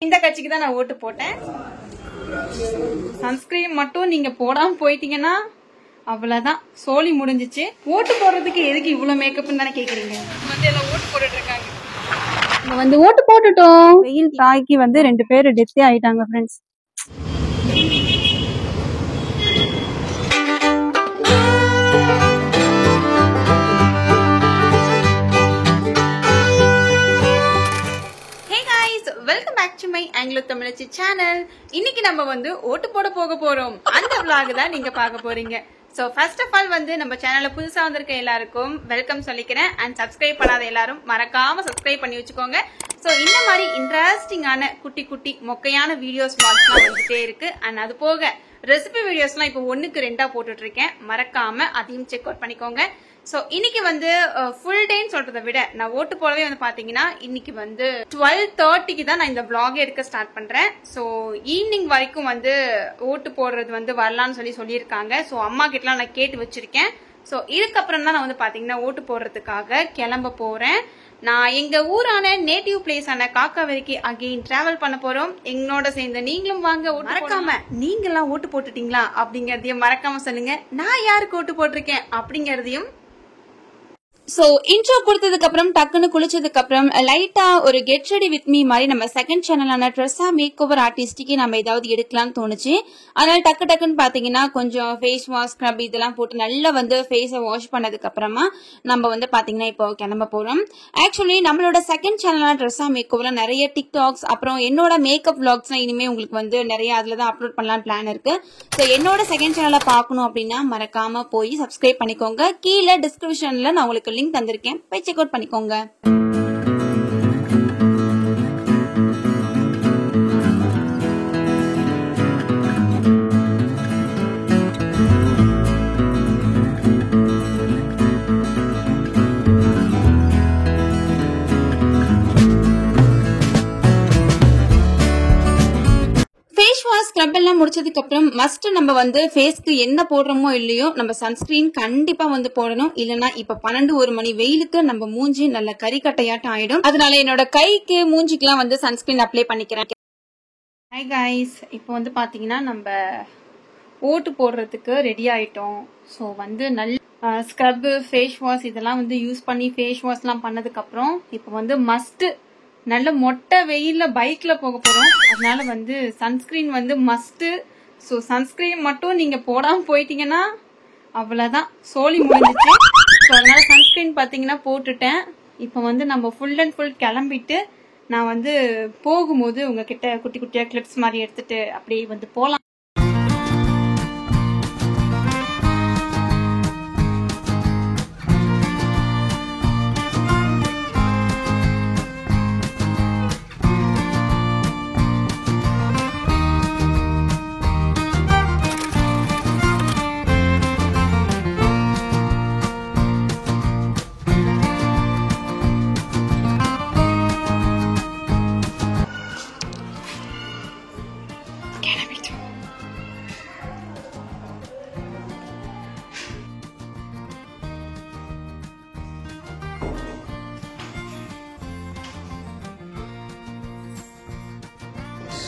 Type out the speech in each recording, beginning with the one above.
இந்த கட்சிக்கு தான் நான் ஓட்டு போட்டேன். சன்ஸ்கிரீன் மட்டும் நீங்க போடாம போயிட்டீங்கன்னா அவ்வளவுதான், சோலி முடிஞ்சிச்சு. ஓட்டு போடுறதுக்கு எதுக்கு இவ்வளவு மேக்கப்னு தானே கேக்குறீங்க. எல்லாம் ஓட்டு போட்டுட்டு இருக்காங்க. நம்ம ஓட்டு போட்டுட்டோம். வெயில் தாய்க்கு 2 பேர் டெத்தே ஆயிட்டாங்க friends. Welcome back to my Anglo தமிழச்சி சேனல். இன்னைக்கு நம்ம ஓட்டு போட போக போறோம். அந்த vlog தான் நீங்க பார்க்க போறீங்க. சோ ஃபர்ஸ்ட் ஆஃப் ஆல் நம்ம சேனல்ல புதுசா வந்திருக்க எல்லாருக்கும் வெல்கம் சொல்லிக்கிறேன். அண்ட் சப்ஸ்கிரைப் பண்ணாத எல்லாரும் மறக்காம சப்ஸ்கிரைப் பண்ணி வச்சுக்கோங்க. சோ இந்த மாதிரி இன்ட்ரெஸ்டிங்கான குட்டி குட்டி மொக்கையான வீடியோஸ் வாட்ச்லாம் வந்துட்டே இருக்கு. அண்ட் அது போக ரெசிபி வீடியோஸ்லாம் இப்போ 1க்கு 2 போட்டுட்டு இருக்கேன். மறக்காம அதையும் செக் அவுட் பண்ணிக்கோங்க. சோ இன்னைக்கு ஃபுல் டேன்னு சொல்றதை விட நான் ஓட்டு போடவே பாத்தீங்கன்னா இன்னைக்கு 12:30க்கு தான் நான் இந்த vlog எடுக்க ஸ்டார்ட் பண்றேன். சோ ஈவினிங் வரைக்கும் ஓட்டு போடுறது வரலாம்னு சொல்லியிருக்காங்க. சோ அம்மா கிட்டலாம் நான் கேட்டு வச்சிருக்கேன். சோ இதுக்கப்புறம் தான் நான் பாத்தீங்கன்னா ஓட்டு போடுறதுக்காக கிளம்ப போறேன். நான் எங்க ஊரான நேட்டிவ் பிளேஸ் ஆன காக்காவரிக்கு அகைன் டிராவல் பண்ண போறோம். எங்களோட சேர்ந்து நீங்களும் வாங்க. மறக்காம நீங்க எல்லாம் ஓட்டு போட்டுட்டீங்களா அப்படிங்கறதையும் மறக்காம சொல்லுங்க. நான் யாருக்கு ஓட்டு போட்டிருக்கேன் அப்படிங்கறதையும். சோ இன்ட்ரோ கொடுத்ததுக்கு அப்புறம் டக்குன்னு குளிச்சதுக்கு அப்புறம் லைட்டா ஒரு கெட் ரெடி வித் மீ மாதிரி நம்ம செகண்ட் சேனலான ட்ரெஸ்ஸா மேக் ஓவர் ஆர்டிஸ்டிக்கு நம்ம ஏதாவது எடுக்கலாம்னு தோணுச்சு. அதனால டக்குன்னு பாத்தீங்கன்னா கொஞ்சம் ஃபேஸ் வாஷ் ஸ்க்ரப் இதெல்லாம் போட்டு நல்லா ஃபேஸை வாஷ் பண்ணதுக்கு அப்புறமா நம்ம பாத்தீங்கன்னா இப்போ கிளம்ப போறோம். ஆக்சுவலி நம்மளோட செகண்ட் சேனலான ட்ரெஸ்ஸா மேக் ஓவர்ல நிறைய டிக்டாக்ஸ் அப்புறம் என்னோட மேக்கப் விளாக்ஸ்லாம் இனிமே உங்களுக்கு நிறைய அதுலதான் அப்லோட் பண்ணலாம் பிளான் இருக்கு. சோ என்னோட செகண்ட் சேனலை பார்க்கணும் அப்படின்னா மறக்காம போய் சப்ஸ்கிரைப் பண்ணிக்கோங்க. கீழே டிஸ்கிரிப்ஷன்ல நான் உங்களுக்கு லிங்க் தந்திருக்கேன், போய் செக் அவுட் பண்ணிக்கோங்க. ஸ்க்ரப் எல்லாம் முடிச்சதுக்கு அப்புறம் மஸ்ட் நம்ம ஃபேஸ்க்கு என்ன போடுறோமோ இல்லையோ நம்ம சன்ஸ்கிரீன் கண்டிப்பா போடணும். இல்லனா இப்ப 12-1 மணி வெயிலுக்கு நம்ம மூஞ்சி நல்ல கறிக்கட்டையாட்டம் ஆயிடும். அதனால என்னோட கைக்கு மூஞ்சிக்கெல்லாம் சன்ஸ்கிரீன் அப்ளை பண்ணிக்கிறேன். ஹாய் கைஸ், இப்போ பாத்தீங்கன்னா நம்ம ஓட்டு போடுறதுக்கு ரெடி ஆயிட்டோம். ஸோ நல்ல ஸ்க்ரப் ஃபேஸ் வாஷ் இதெல்லாம் யூஸ் பண்ணி ஃபேஸ் வாஷ் எல்லாம் பண்ணதுக்கு அப்புறம் இப்போ மஸ்ட் நல்ல மொட்டை வெயில்ல பைக்ல போக போறோம். அதனால சன்ஸ்கிரீன் மஸ்ட். ஸோ சன்ஸ்கிரீன் மட்டும் நீங்க போடாம போயிட்டீங்கன்னா அவ்வளவுதான், சோலி முடிஞ்சிச்சு. ஸோ அதனால சன்ஸ்கிரீன் பாத்தீங்கன்னா போட்டுட்டேன். இப்போ நம்ம ஃபுல் அண்ட் ஃபுல் கிளம்பிட்டு நான் போகும்போது உங்ககிட்ட குட்டி குட்டியா கிளிப்ஸ் மாதிரி எடுத்துட்டு அப்படியே போலாம்.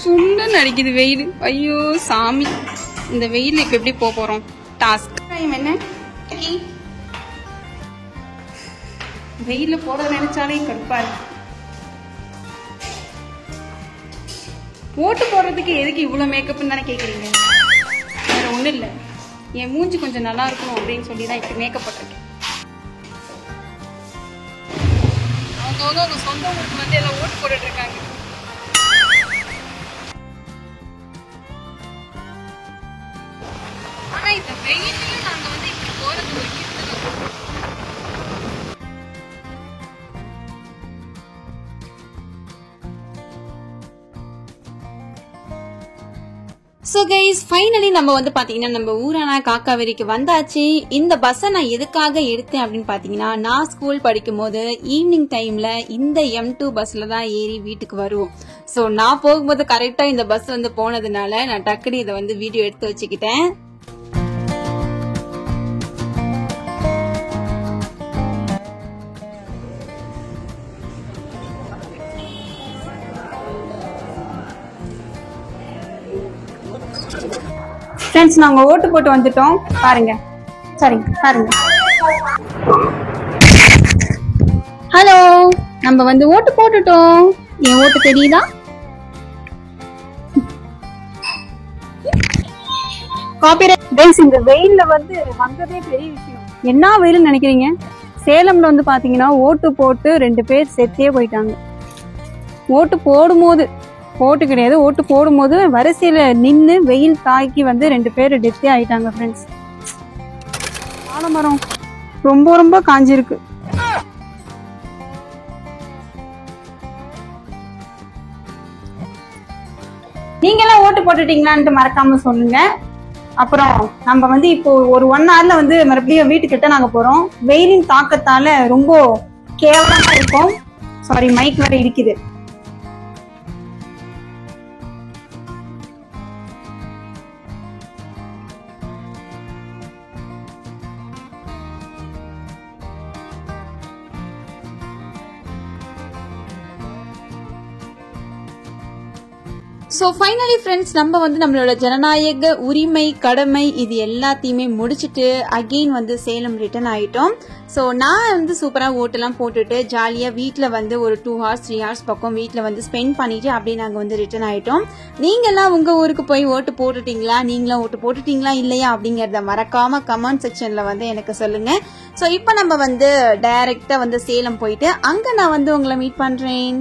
சுண்டன்னு அடிக்குது வெயில். ஐயோ சாமி, இந்த வெயில் இப்ப எப்படி போறோம்? டாஸ்க் என்ன வெயில போட நினைச்சாலே கடுப்பா இருக்கு. ஓட்டு போடுறதுக்கு எதுக்கு இவ்வளவு மேக்கப்னு தானே கேக்குறீங்க. வேற ஒண்ணும் இல்ல, என் மூஞ்சி கொஞ்சம் நல்லா இருக்கணும் அப்படின்னு சொல்லிதான் இப்ப மேக்கப் போட்டிருக்கேன். அவங்க சொந்த ஊருக்கு எல்லாம் ஓட்டு போட்டுட்டு இருக்காங்க. இந்த வெயிலையும் நாங்க இப்படி போறது ஒரு கிஃப்ட் தான். சோ கைஸ், ஃபைனலி நம்ம பாத்தீங்கன்னா நம்ம ஊரான காக்காவரிக்கு வந்தாச்சு. இந்த பஸ்ஸை நான் எதுக்காக எடுத்தேன் அப்படின்னு பாத்தீங்கன்னா, நான் ஸ்கூல் படிக்கும் போது ஈவினிங் டைம்ல இந்த M2 பஸ்ல தான் ஏறி வீட்டுக்கு வருவோம். சோ நான் போகும்போது கரெக்டா இந்த பஸ் போனதுனால நான் டக்குனு இதை வீடியோ எடுத்து வச்சுக்கிட்டேன். ஃப்ரெண்ட்ஸ் நாங்க ஓட்டு போட்டு வந்துட்டோம் பாருங்க. சரிங்க பாருங்க. ஹலோ, நம்ம வந்து ஓட்டு போட்டுட்டோம். என் ஓட்டு தெரியுதா? காப்பிரைட். இந்த வெயில்ல வந்து வந்ததே பெரிய விஷயம். என்ன வெயில்னு நினைக்கிறீங்க? சேலம்ல வந்து பாத்தீங்கன்னா ஓட்டு போட்டு 2 பேர் செத்தே போயிட்டாங்க. ஓட்டு போடும்போது ஓட்டு கிடையாது, ஓட்டு போடும்போது வரிசையில நின்று வெயில் தாக்கி வந்து 2 பேர் டெத்தே ஆயிட்டாங்க ஃப்ரெண்ட்ஸ். ஆலமரம் ரொம்ப ரொம்ப காஞ்சிருக்கு. நீங்க எல்லாம் ஓட்டு போட்டுட்டீங்களான்ட்டு மறக்காம சொல்லுங்க. அப்புறம் நம்ம வந்து இப்போ ஒரு 1 hourல வந்து மறுபடியும் வீட்டுக்கிட்ட நாங்க போறோம். வெயிலின் தாக்கத்தால ரொம்ப கேவலமா இருக்கும். சாரி, மைக் வேற இருக்குது. ஸோ ஃபைனலி ஃப்ரெண்ட்ஸ், நம்ம வந்து நம்மளோட ஜனநாயக உரிமை கடமை இது எல்லாத்தையுமே முடிச்சுட்டு அகெயின் வந்து சேலம் ரிட்டர்ன் ஆகிட்டோம். ஸோ நான் வந்து சூப்பராக ஓட்டெல்லாம் போட்டுட்டு ஜாலியாக வீட்டில் வந்து ஒரு 2 hours 3 hours பக்கம் வீட்டில் வந்து ஸ்பெண்ட் பண்ணிட்டு அப்படியே நாங்கள் வந்து ரிட்டர்ன் ஆகிட்டோம். நீங்கள்லாம் உங்கள் ஊருக்கு போய் ஓட்டு போட்டுட்டீங்களா? நீங்களும் ஓட்டு போட்டுட்டீங்களா இல்லையா அப்படிங்கிறத மறக்காம கமெண்ட் செக்ஷனில் வந்து எனக்கு சொல்லுங்கள். ஸோ இப்போ நம்ம வந்து டைரெக்டாக வந்து சேலம் போயிட்டு அங்கே நான் வந்து உங்களை மீட் பண்ணுறேன்.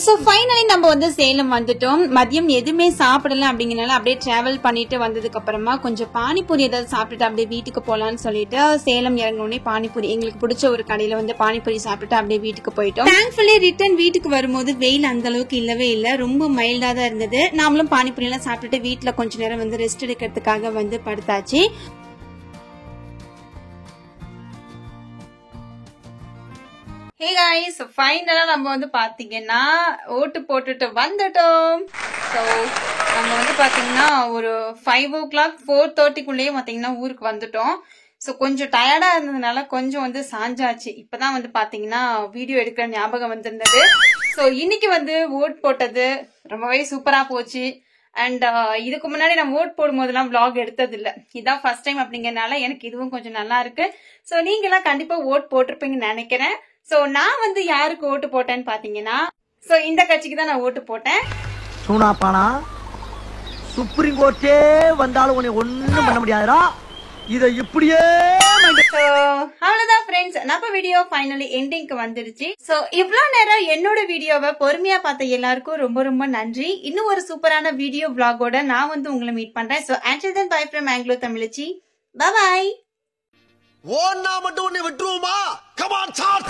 ஸோ ஃபைனலி நம்ம வந்து சேலம் வந்துட்டோம். மதியம் எதுவுமே சாப்பிடல அப்படிங்கறனால அப்படியே டிராவல் பண்ணிட்டு வந்ததுக்கு அப்புறமா கொஞ்சம் பானிபூரி ஏதாவது சாப்பிட்டுட்டு அப்படியே வீட்டுக்கு போலான்னு சொல்லிட்டு சேலம் இறங்கினோடனே பானிபூரி எங்களுக்கு பிடிச்ச ஒரு கடையில வந்து பானிபூரி சாப்பிட்டுட்டு அப்படியே வீட்டுக்கு போயிட்டோம். தேங்க்ஃபுல்லி ரிட்டர்ன் வீட்டுக்கு வரும்போது வெயில் அந்த அளவுக்கு இல்லவே இல்லை, ரொம்ப மைல்டா தான் இருந்தது. நாமளும் பானிபூரி எல்லாம் சாப்பிட்டுட்டு வீட்டுல கொஞ்ச நேரம் வந்து ரெஸ்ட் எடுக்கிறதுக்காக வந்து படுத்தாச்சு. ஹே गाइस, ஃபைனலா நம்ம வந்து பாத்தீங்கன்னா ஓட்டு போட்டுட்டு வந்துட்டோம். ஸோ நம்ம வந்து பாத்தீங்கன்னா ஒரு 5 o'clock 4:30க்குள்ளேயே பாத்தீங்கன்னா ஊருக்கு வந்துட்டோம். ஸோ கொஞ்சம் டயர்டா இருந்ததுனால கொஞ்சம் வந்து சாஞ்சாச்சு. இப்பதான் வந்து பாத்தீங்கன்னா வீடியோ எடுக்கிற ஞாபகம் வந்திருந்தது. ஸோ இன்னைக்கு வந்து ஓட் போட்டது ரொம்பவே சூப்பரா போச்சு. அண்ட் இதுக்கு முன்னாடி நான் ஓட் போடும் போதெல்லாம் விளாக் எடுத்தது இல்ல, இதான் ஃபர்ஸ்ட் டைம் அப்படிங்கறதுனால எனக்கு இதுவும் கொஞ்சம் நல்லா இருக்கு. ஸோ நீங்க எல்லாம் கண்டிப்பா ஓட் போட்டிருப்பீங்கன்னு நினைக்கிறேன். சோ நான் வந்து யாருக்கு ஓட்டு போட்டேன்னு பாத்தீங்கன்னா, சோ இந்த கட்சிக்கு தான் நான் ஓட்டு போட்டேன். சூனாப்பானா சுப்ரீம் கோர்ட்டே வந்தாலும் உன்னை ஒண்ணும் பண்ண முடியாதுடா. இத இப்படியே அவ்வளவுதான் ஃப்ரெண்ட்ஸ், நம்ம வீடியோ ஃபைனலி எண்டிங்க்கு வந்துடுச்சு. சோ இவ்வளவு நேரம் என்னோட வீடியோவை பொறுமையா பார்த்த எல்லாருக்கும் ரொம்ப ரொம்ப நன்றி. இன்னும் ஒரு சூப்பரான வீடியோ vlogஓட நான் வந்து உங்களை மீட் பண்றேன். So until then bye from Anglo Tamilichi. Bye bye. ஓன்னா மட்டும் உன்னை விட்டுருவோமா? Come on, start.